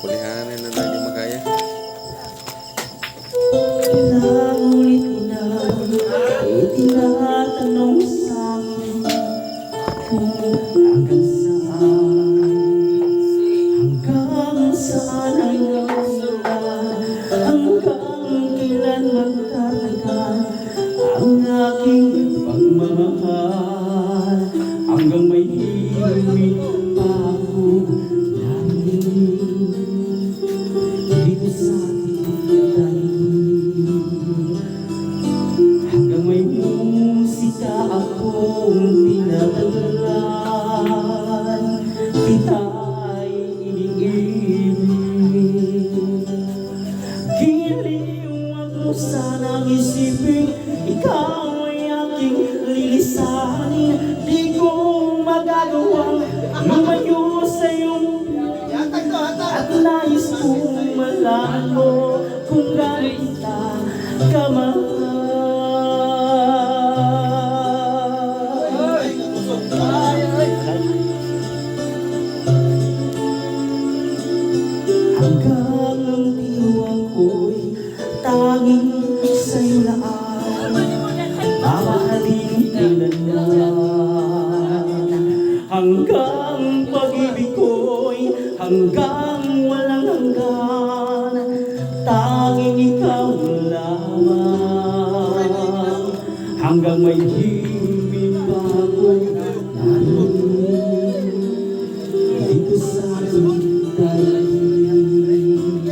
Kulihanin na lagi makaya. Ilang ulit mo na itinatanong sa'kin kung hanggang saan ang ulan, hanggang kailan magtatagal ang aking pagmamahal, hanggang may himig pa ako dito sa ating daigdig, hanggang may musika akong tinatanglan, kita'y iniibig. Giliwag mo sanang isipin, ikaw ay aking lilisanin. Di ko magagawang lumayo sa iyong at nais kong malaman mo kung gaano kita kamahal. Hanggang ang diwa ko'y tanging sa'yo laan, mamahalin kailanman. Hanggang pag-ibig ko'y hanggang walang hanggan, tanging ikaw lamang. Hanggang may himig pa ako'y narinig dito sa ating daigdig,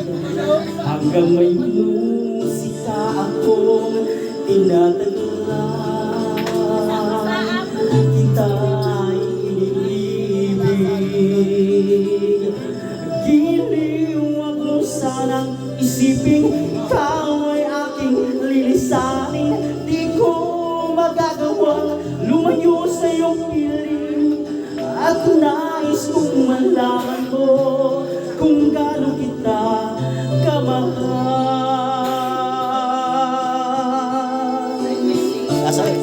hanggang may musika akong tinatanglan, kita'y iniibig. Giliwag mo sanang isipin, ikaw ay aking lilisanin. Di ko magagawang lumayo sa iyong piling, at nais kong malaman mo kung gaano kita kamahal. Asay.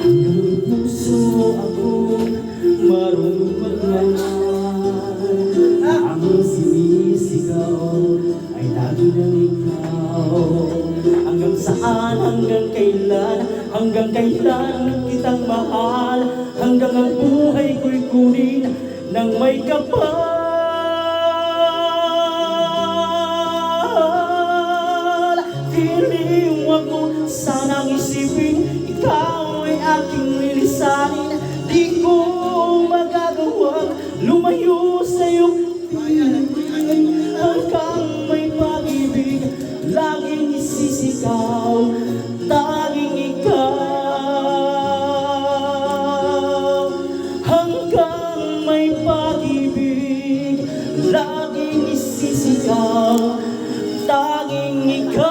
Hanggang puso ako marunong magmahal, ang sinisigaw ay lagi ng ikaw. Hanggang saan, hanggang kailan kitang mahal, hanggang ang buhay ko'y kunin ng may kapal. Giliwag mo sanang isipin, ikaw ay aking lilisanin. Di ko magagawang lumayo sa iyong piling, hanggang may pag-ibig laging isisigaw, tanging ikaw. Hanggang may pag-ibig laging isisigaw, tanging ikaw.